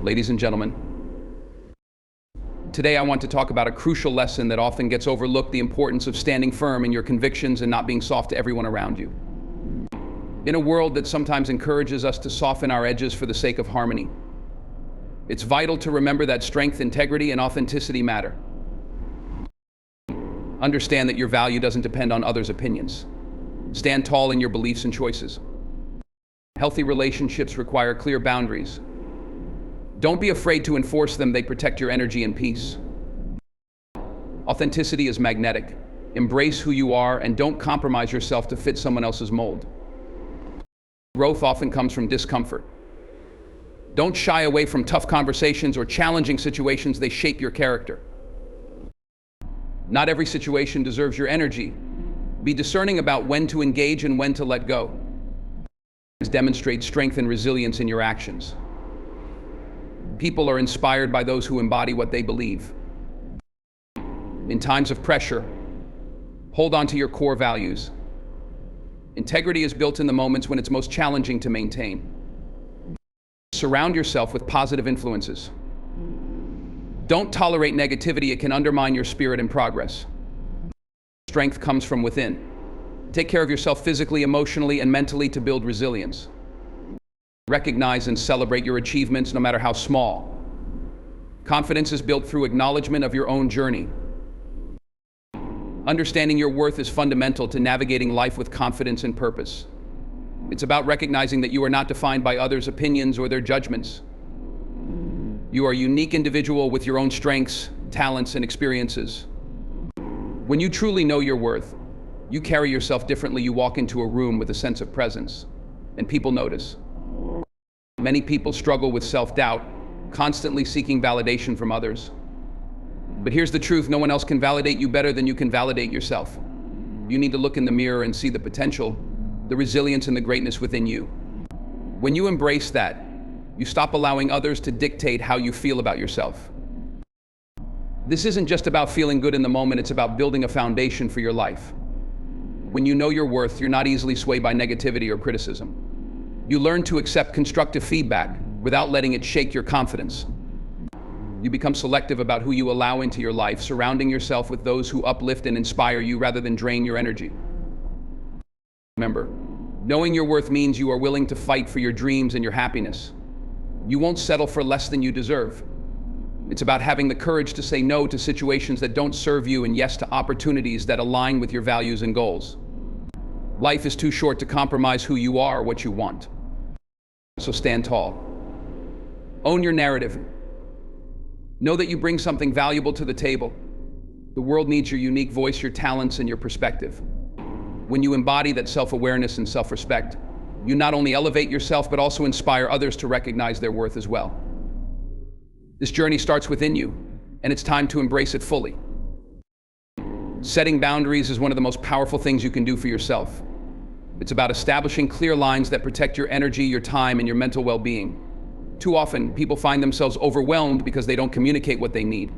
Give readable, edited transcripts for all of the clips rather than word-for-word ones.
Ladies and gentlemen, today I want to talk about a crucial lesson that often gets overlooked: the importance of standing firm in your convictions and not being soft to everyone around you. In a world that sometimes encourages us to soften our edges for the sake of harmony, it's vital to remember that strength, integrity, and authenticity matter. Understand that your value doesn't depend on others' opinions. Stand tall in your beliefs and choices. Healthy relationships require clear boundaries. Don't be afraid to enforce them. They protect your energy and peace. Authenticity is magnetic. Embrace who you are and don't compromise yourself to fit someone else's mold. Growth often comes from discomfort. Don't shy away from tough conversations or challenging situations. They shape your character. Not every situation deserves your energy. Be discerning about when to engage and when to let go. Demonstrate strength and resilience in your actions. People are inspired by those who embody what they believe. In times of pressure, hold on to your core values. Integrity is built in the moments when it's most challenging to maintain. Surround yourself with positive influences. Don't tolerate negativity. It can undermine your spirit and progress. Strength comes from within. Take care of yourself physically, emotionally, and mentally to build resilience. Recognize and celebrate your achievements, no matter how small. Confidence is built through acknowledgement of your own journey. Understanding your worth is fundamental to navigating life with confidence and purpose. It's about recognizing that you are not defined by others' opinions or their judgments. You are a unique individual with your own strengths, talents, and experiences. When you truly know your worth, you carry yourself differently. You walk into a room with a sense of presence, and people notice. Many people struggle with self-doubt, constantly seeking validation from others. But here's the truth: no one else can validate you better than you can validate yourself. You need to look in the mirror and see the potential, the resilience, and the greatness within you. When you embrace that, you stop allowing others to dictate how you feel about yourself. This isn't just about feeling good in the moment, it's about building a foundation for your life. When you know your worth, you're not easily swayed by negativity or criticism. You learn to accept constructive feedback without letting it shake your confidence. You become selective about who you allow into your life, surrounding yourself with those who uplift and inspire you rather than drain your energy. Remember, knowing your worth means you are willing to fight for your dreams and your happiness. You won't settle for less than you deserve. It's about having the courage to say no to situations that don't serve you and yes to opportunities that align with your values and goals. Life is too short to compromise who you are or what you want. So stand tall. Own your narrative. Know that you bring something valuable to the table. The world needs your unique voice, your talents, and your perspective. When you embody that self-awareness and self-respect, you not only elevate yourself, but also inspire others to recognize their worth as well. This journey starts within you, and it's time to embrace it fully. Setting boundaries is one of the most powerful things you can do for yourself. It's about establishing clear lines that protect your energy, your time, and your mental well-being. Too often, people find themselves overwhelmed because they don't communicate what they need.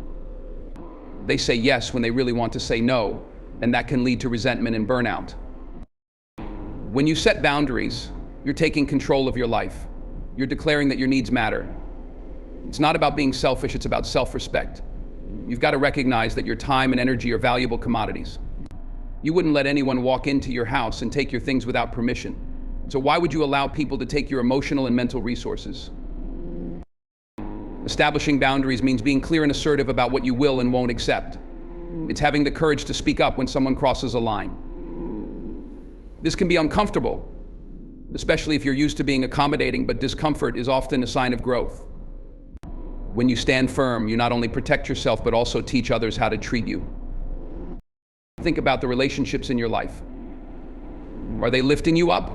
They say yes when they really want to say no, and that can lead to resentment and burnout. When you set boundaries, you're taking control of your life. You're declaring that your needs matter. It's not about being selfish, it's about self-respect. You've got to recognize that your time and energy are valuable commodities. You wouldn't let anyone walk into your house and take your things without permission. So why would you allow people to take your emotional and mental resources? Establishing boundaries means being clear and assertive about what you will and won't accept. It's having the courage to speak up when someone crosses a line. This can be uncomfortable, especially if you're used to being accommodating, but discomfort is often a sign of growth. When you stand firm, you not only protect yourself, but also teach others how to treat you. Think about the relationships in your life. Are they lifting you up,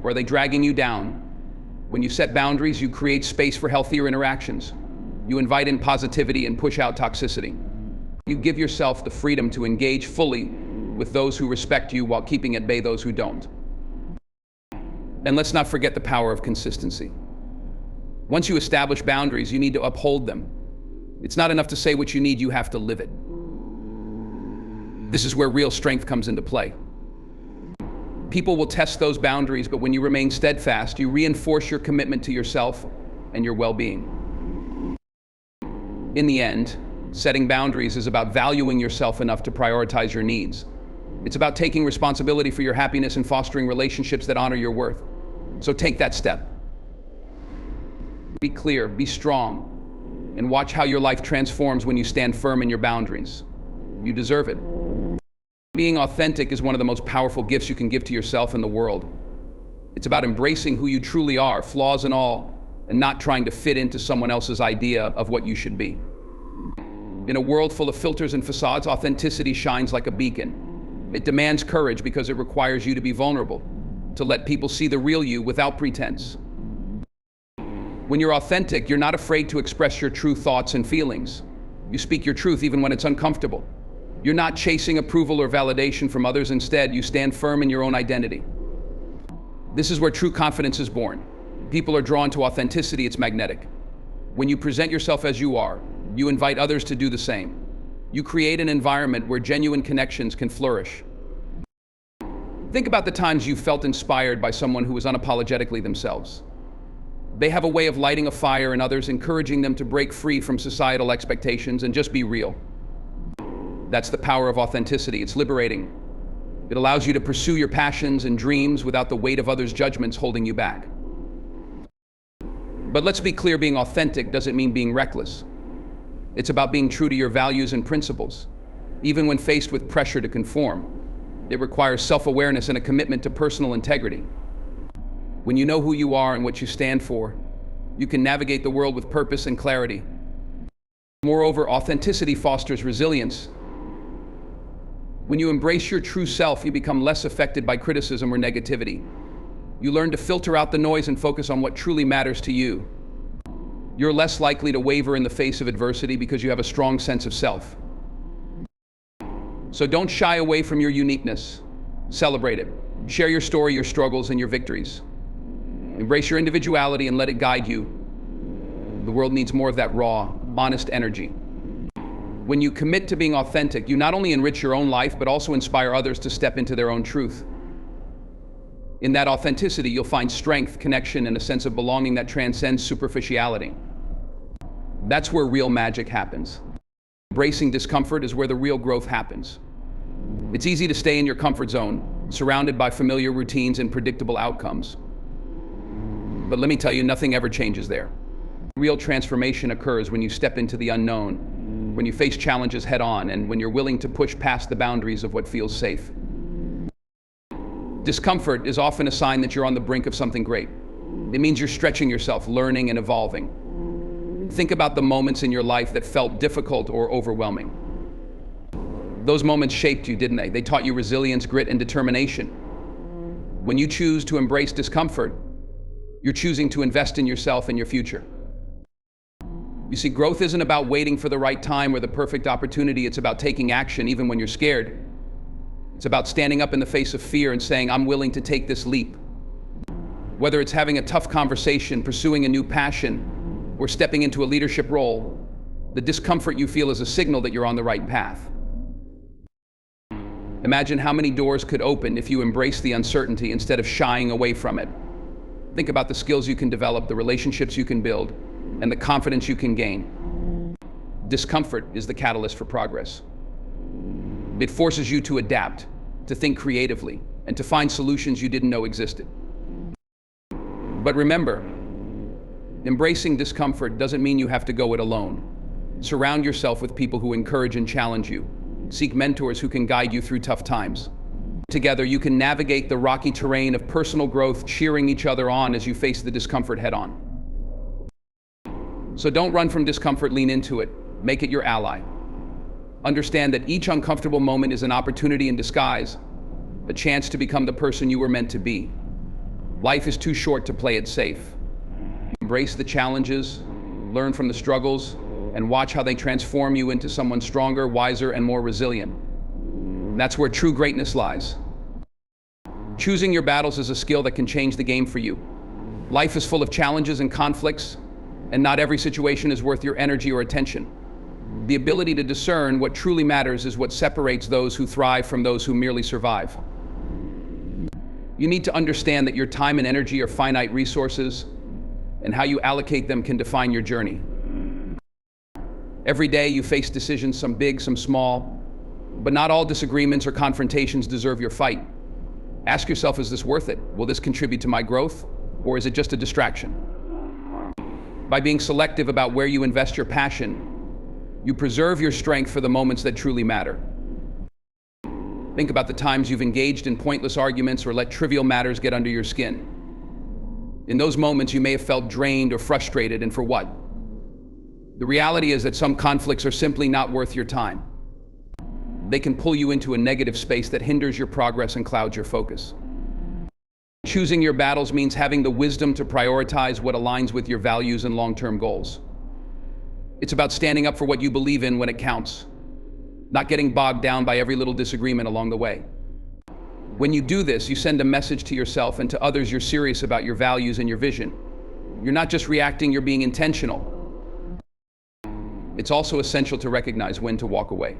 or are they dragging you down? When you set boundaries, you create space for healthier interactions. You invite in positivity and push out toxicity. You give yourself the freedom to engage fully with those who respect you while keeping at bay those who don't. And let's not forget the power of consistency. Once you establish boundaries, you need to uphold them. It's not enough to say what you need, you have to live it. This is where real strength comes into play. People will test those boundaries, but when you remain steadfast, you reinforce your commitment to yourself and your well-being. In the end, setting boundaries is about valuing yourself enough to prioritize your needs. It's about taking responsibility for your happiness and fostering relationships that honor your worth. So take that step. Be clear, be strong, and watch how your life transforms when you stand firm in your boundaries. You deserve it. Being authentic is one of the most powerful gifts you can give to yourself and the world. It's about embracing who you truly are, flaws and all, and not trying to fit into someone else's idea of what you should be. In a world full of filters and facades, authenticity shines like a beacon. It demands courage because it requires you to be vulnerable, to let people see the real you without pretense. When you're authentic, you're not afraid to express your true thoughts and feelings. You speak your truth even when it's uncomfortable. You're not chasing approval or validation from others. Instead, you stand firm in your own identity. This is where true confidence is born. People are drawn to authenticity. It's magnetic. When you present yourself as you are, you invite others to do the same. You create an environment where genuine connections can flourish. Think about the times you felt inspired by someone who was unapologetically themselves. They have a way of lighting a fire in others, encouraging them to break free from societal expectations and just be real. That's the power of authenticity. It's liberating. It allows you to pursue your passions and dreams without the weight of others' judgments holding you back. But let's be clear, being authentic doesn't mean being reckless. It's about being true to your values and principles. Even when faced with pressure to conform, it requires self-awareness and a commitment to personal integrity. When you know who you are and what you stand for, you can navigate the world with purpose and clarity. Moreover, authenticity fosters resilience. When you embrace your true self, you become less affected by criticism or negativity. You learn to filter out the noise and focus on what truly matters to you. You're less likely to waver in the face of adversity because you have a strong sense of self. So don't shy away from your uniqueness. Celebrate it. Share your story, your struggles, and your victories. Embrace your individuality and let it guide you. The world needs more of that raw, honest energy. When you commit to being authentic, you not only enrich your own life, but also inspire others to step into their own truth. In that authenticity, you'll find strength, connection, and a sense of belonging that transcends superficiality. That's where real magic happens. Embracing discomfort is where the real growth happens. It's easy to stay in your comfort zone, surrounded by familiar routines and predictable outcomes. But let me tell you, nothing ever changes there. Real transformation occurs when you step into the unknown, when you face challenges head on, and when you're willing to push past the boundaries of what feels safe. Discomfort is often a sign that you're on the brink of something great. It means you're stretching yourself, learning and evolving. Think about the moments in your life that felt difficult or overwhelming. Those moments shaped you, didn't they? They taught you resilience, grit, and determination. When you choose to embrace discomfort, you're choosing to invest in yourself and your future. You see, growth isn't about waiting for the right time or the perfect opportunity. It's about taking action even when you're scared. It's about standing up in the face of fear and saying, I'm willing to take this leap. Whether it's having a tough conversation, pursuing a new passion, or stepping into a leadership role, the discomfort you feel is a signal that you're on the right path. Imagine how many doors could open if you embrace the uncertainty instead of shying away from it. Think about the skills you can develop, the relationships you can build, and the confidence you can gain. Discomfort is the catalyst for progress. It forces you to adapt, to think creatively, and to find solutions you didn't know existed. But remember, embracing discomfort doesn't mean you have to go it alone. Surround yourself with people who encourage and challenge you. Seek mentors who can guide you through tough times. Together, you can navigate the rocky terrain of personal growth, cheering each other on as you face the discomfort head on. So don't run from discomfort, lean into it. Make it your ally. Understand that each uncomfortable moment is an opportunity in disguise, a chance to become the person you were meant to be. Life is too short to play it safe. Embrace the challenges, learn from the struggles, and watch how they transform you into someone stronger, wiser, and more resilient. That's where true greatness lies. Choosing your battles is a skill that can change the game for you. Life is full of challenges and conflicts, and not every situation is worth your energy or attention. The ability to discern what truly matters is what separates those who thrive from those who merely survive. You need to understand that your time and energy are finite resources, and how you allocate them can define your journey. Every day you face decisions, some big, some small, but not all disagreements or confrontations deserve your fight. Ask yourself, is this worth it? Will this contribute to my growth, or is it just a distraction? By being selective about where you invest your passion, you preserve your strength for the moments that truly matter. Think about the times you've engaged in pointless arguments or let trivial matters get under your skin. In those moments, you may have felt drained or frustrated, and for what? The reality is that some conflicts are simply not worth your time. They can pull you into a negative space that hinders your progress and clouds your focus. Choosing your battles means having the wisdom to prioritize what aligns with your values and long-term goals. It's about standing up for what you believe in when it counts, not getting bogged down by every little disagreement along the way. When you do this, you send a message to yourself and to others you're serious about your values and your vision. You're not just reacting, you're being intentional. It's also essential to recognize when to walk away.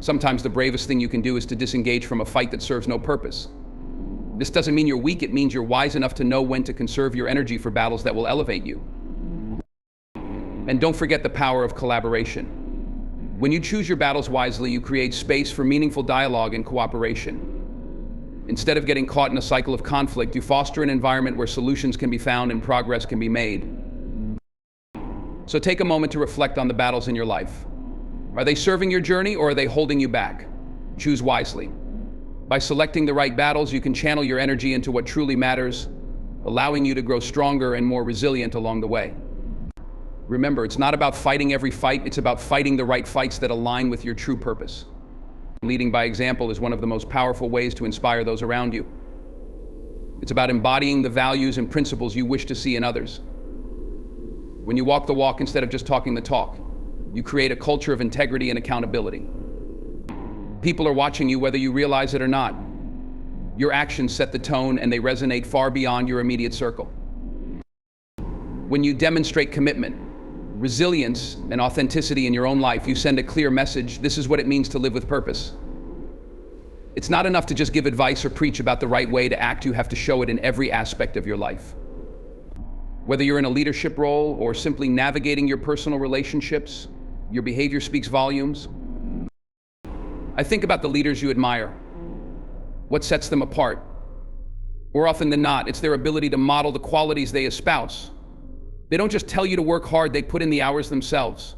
Sometimes the bravest thing you can do is to disengage from a fight that serves no purpose. This doesn't mean you're weak, it means you're wise enough to know when to conserve your energy for battles that will elevate you. And don't forget the power of collaboration. When you choose your battles wisely, you create space for meaningful dialogue and cooperation. Instead of getting caught in a cycle of conflict, you foster an environment where solutions can be found and progress can be made. So take a moment to reflect on the battles in your life. Are they serving your journey, or are they holding you back? Choose wisely. By selecting the right battles, you can channel your energy into what truly matters, allowing you to grow stronger and more resilient along the way. Remember, it's not about fighting every fight, it's about fighting the right fights that align with your true purpose. Leading by example is one of the most powerful ways to inspire those around you. It's about embodying the values and principles you wish to see in others. When you walk the walk instead of just talking the talk, you create a culture of integrity and accountability. People are watching you whether you realize it or not. Your actions set the tone, and they resonate far beyond your immediate circle. When you demonstrate commitment, resilience, and authenticity in your own life, you send a clear message: this is what it means to live with purpose. It's not enough to just give advice or preach about the right way to act, you have to show it in every aspect of your life. Whether you're in a leadership role or simply navigating your personal relationships, your behavior speaks volumes. I think about the leaders you admire. What sets them apart? More often than not, it's their ability to model the qualities they espouse. They don't just tell you to work hard, they put in the hours themselves.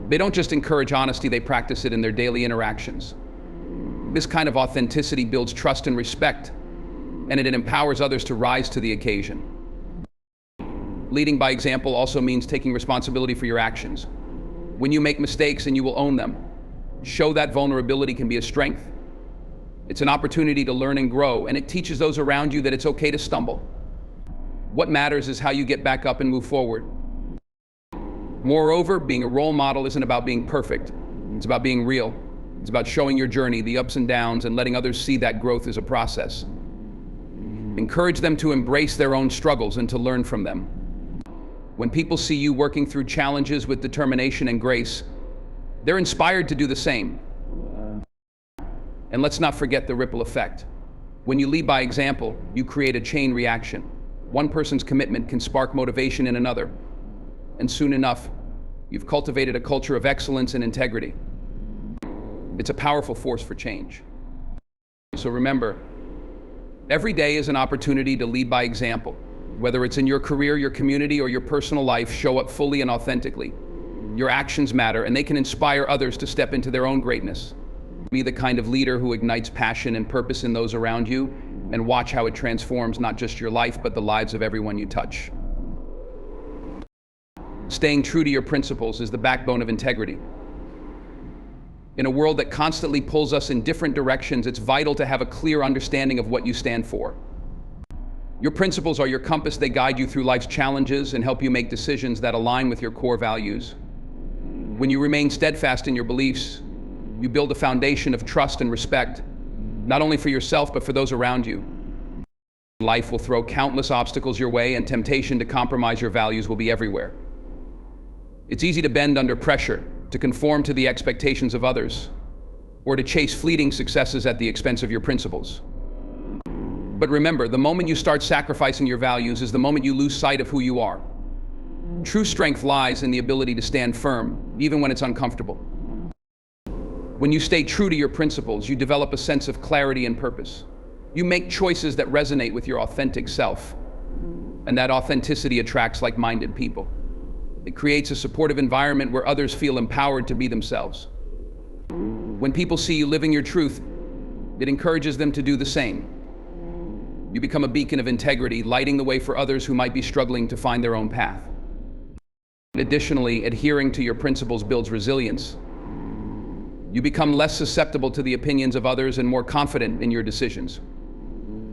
They don't just encourage honesty, they practice it in their daily interactions. This kind of authenticity builds trust and respect, and it empowers others to rise to the occasion. Leading by example also means taking responsibility for your actions. When you make mistakes, and you will own them, show that vulnerability can be a strength. It's an opportunity to learn and grow, and it teaches those around you that it's okay to stumble. What matters is how you get back up and move forward. Moreover, being a role model isn't about being perfect. It's about being real. It's about showing your journey, the ups and downs, and letting others see that growth is a process. Encourage them to embrace their own struggles and to learn from them. When people see you working through challenges with determination and grace, they're inspired to do the same. And let's not forget the ripple effect. When you lead by example, you create a chain reaction. One person's commitment can spark motivation in another. And soon enough, you've cultivated a culture of excellence and integrity. It's a powerful force for change. So remember, every day is an opportunity to lead by example. Whether it's in your career, your community, or your personal life, show up fully and authentically. Your actions matter, and they can inspire others to step into their own greatness. Be the kind of leader who ignites passion and purpose in those around you, and watch how it transforms not just your life, but the lives of everyone you touch. Staying true to your principles is the backbone of integrity. In a world that constantly pulls us in different directions, it's vital to have a clear understanding of what you stand for. Your principles are your compass. They guide you through life's challenges and help you make decisions that align with your core values. When you remain steadfast in your beliefs, you build a foundation of trust and respect, not only for yourself, but for those around you. Life will throw countless obstacles your way, and temptation to compromise your values will be everywhere. It's easy to bend under pressure, to conform to the expectations of others, or to chase fleeting successes at the expense of your principles. But remember, the moment you start sacrificing your values is the moment you lose sight of who you are. True strength lies in the ability to stand firm, even when it's uncomfortable. When you stay true to your principles, you develop a sense of clarity and purpose. You make choices that resonate with your authentic self, and that authenticity attracts like-minded people. It creates a supportive environment where others feel empowered to be themselves. When people see you living your truth, it encourages them to do the same. You become a beacon of integrity, lighting the way for others who might be struggling to find their own path. Additionally, adhering to your principles builds resilience. You become less susceptible to the opinions of others and more confident in your decisions.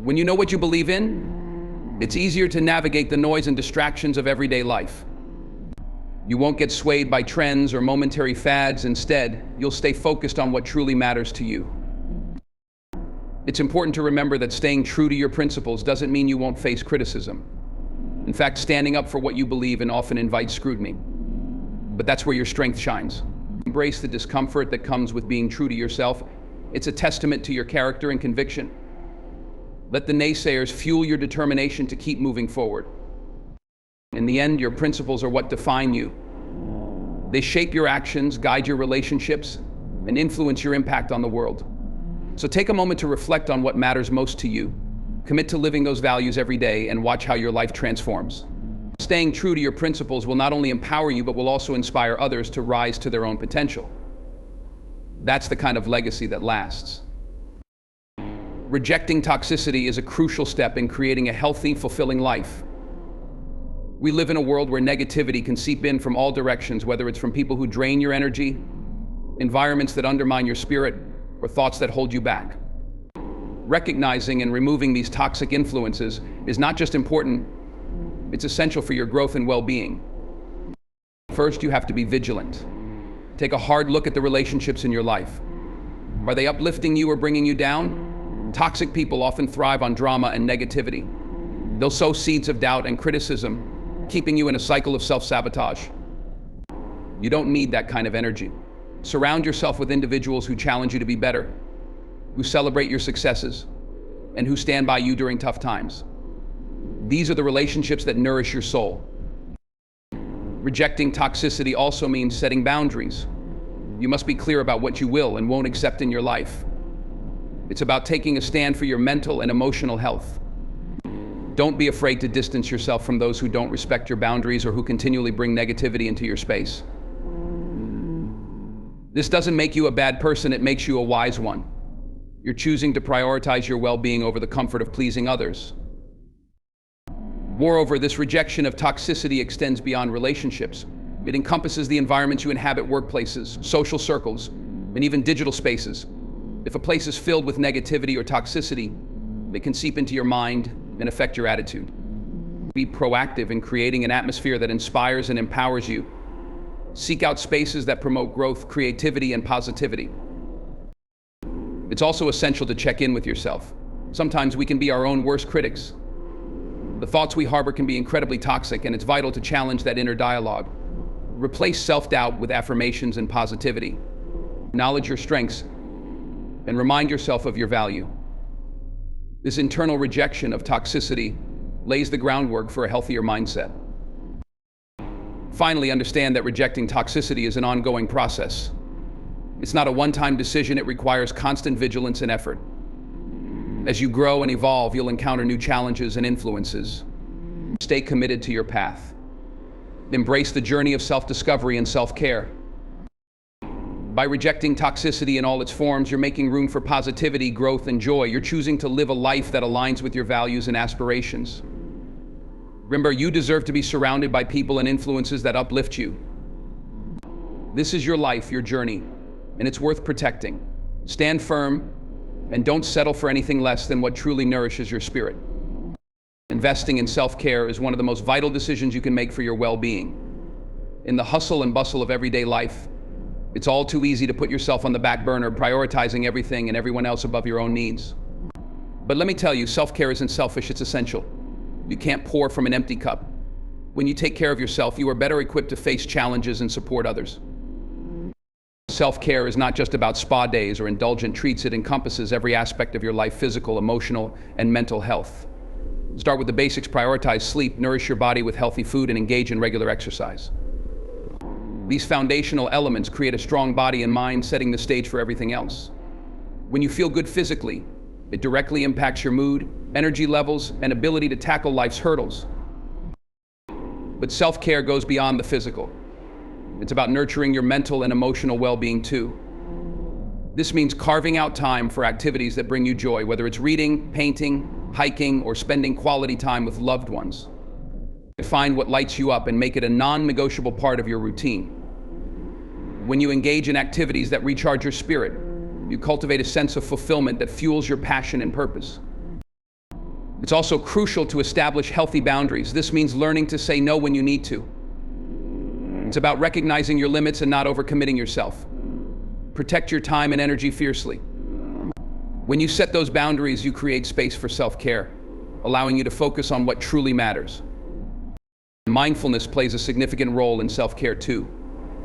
When you know what you believe in, it's easier to navigate the noise and distractions of everyday life. You won't get swayed by trends or momentary fads. Instead, you'll stay focused on what truly matters to you. It's important to remember that staying true to your principles doesn't mean you won't face criticism. In fact, standing up for what you believe in often invites scrutiny. But that's where your strength shines. Embrace the discomfort that comes with being true to yourself. It's a testament to your character and conviction. Let the naysayers fuel your determination to keep moving forward. In the end, your principles are what define you. They shape your actions, guide your relationships, and influence your impact on the world. So take a moment to reflect on what matters most to you. Commit to living those values every day and watch how your life transforms. Staying true to your principles will not only empower you, but will also inspire others to rise to their own potential. That's the kind of legacy that lasts. Rejecting toxicity is a crucial step in creating a healthy, fulfilling life. We live in a world where negativity can seep in from all directions, whether it's from people who drain your energy, environments that undermine your spirit, or thoughts that hold you back. Recognizing and removing these toxic influences is not just important, it's essential for your growth and well-being. First, you have to be vigilant. Take a hard look at the relationships in your life. Are they uplifting you or bringing you down? Toxic people often thrive on drama and negativity. They'll sow seeds of doubt and criticism, keeping you in a cycle of self-sabotage. You don't need that kind of energy. Surround yourself with individuals who challenge you to be better, who celebrate your successes, and who stand by you during tough times. These are the relationships that nourish your soul. Rejecting toxicity also means setting boundaries. You must be clear about what you will and won't accept in your life. It's about taking a stand for your mental and emotional health. Don't be afraid to distance yourself from those who don't respect your boundaries or who continually bring negativity into your space. This doesn't make you a bad person, it makes you a wise one. You're choosing to prioritize your well-being over the comfort of pleasing others. Moreover, this rejection of toxicity extends beyond relationships. It encompasses the environments you inhabit, workplaces, social circles, and even digital spaces. If a place is filled with negativity or toxicity, it can seep into your mind and affect your attitude. Be proactive in creating an atmosphere that inspires and empowers you. Seek out spaces that promote growth, creativity, and positivity. It's also essential to check in with yourself. Sometimes we can be our own worst critics. The thoughts we harbor can be incredibly toxic, and it's vital to challenge that inner dialogue. Replace self-doubt with affirmations and positivity. Acknowledge your strengths and remind yourself of your value. This internal rejection of toxicity lays the groundwork for a healthier mindset. Finally, understand that rejecting toxicity is an ongoing process. It's not a one-time decision, it requires constant vigilance and effort. As you grow and evolve, you'll encounter new challenges and influences. Stay committed to your path. Embrace the journey of self-discovery and self-care. By rejecting toxicity in all its forms, you're making room for positivity, growth, and joy. You're choosing to live a life that aligns with your values and aspirations. Remember, you deserve to be surrounded by people and influences that uplift you. This is your life, your journey, and it's worth protecting. Stand firm, and don't settle for anything less than what truly nourishes your spirit. Investing in self-care is one of the most vital decisions you can make for your well-being. In the hustle and bustle of everyday life, it's all too easy to put yourself on the back burner, prioritizing everything and everyone else above your own needs. But let me tell you, self-care isn't selfish, it's essential. You can't pour from an empty cup. When you take care of yourself, you are better equipped to face challenges and support others. Self-care is not just about spa days or indulgent treats, it encompasses every aspect of your life: physical, emotional, and mental health. Start with the basics, prioritize sleep, nourish your body with healthy food, and engage in regular exercise. These foundational elements create a strong body and mind, setting the stage for everything else. When you feel good physically, it directly impacts your mood, energy levels, and ability to tackle life's hurdles. But self-care goes beyond the physical. It's about nurturing your mental and emotional well-being too. This means carving out time for activities that bring you joy, whether it's reading, painting, hiking, or spending quality time with loved ones. Find what lights you up and make it a non-negotiable part of your routine. When you engage in activities that recharge your spirit, you cultivate a sense of fulfillment that fuels your passion and purpose. It's also crucial to establish healthy boundaries. This means learning to say no when you need to. It's about recognizing your limits and not overcommitting yourself. Protect your time and energy fiercely. When you set those boundaries, you create space for self-care, allowing you to focus on what truly matters. Mindfulness plays a significant role in self-care too.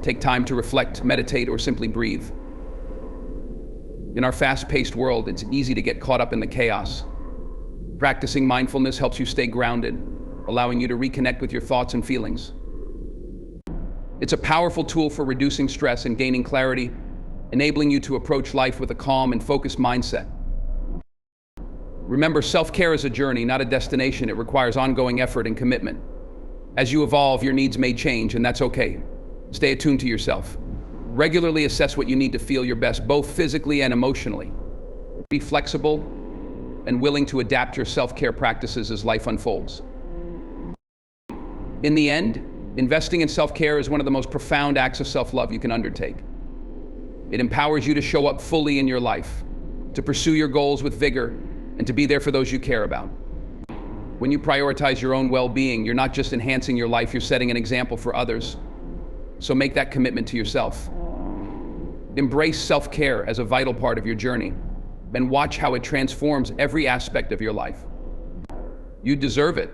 Take time to reflect, meditate, or simply breathe. In our fast-paced world, it's easy to get caught up in the chaos. Practicing mindfulness helps you stay grounded, allowing you to reconnect with your thoughts and feelings. It's a powerful tool for reducing stress and gaining clarity, enabling you to approach life with a calm and focused mindset. Remember, self-care is a journey, not a destination. It requires ongoing effort and commitment. As you evolve, your needs may change, and that's okay. Stay attuned to yourself. Regularly assess what you need to feel your best, both physically and emotionally. Be flexible and willing to adapt your self-care practices as life unfolds. In the end, investing in self-care is one of the most profound acts of self-love you can undertake. It empowers you to show up fully in your life, to pursue your goals with vigor, and to be there for those you care about. When you prioritize your own well-being, you're not just enhancing your life, you're setting an example for others. So make that commitment to yourself. Embrace self-care as a vital part of your journey, and watch how it transforms every aspect of your life. You deserve it.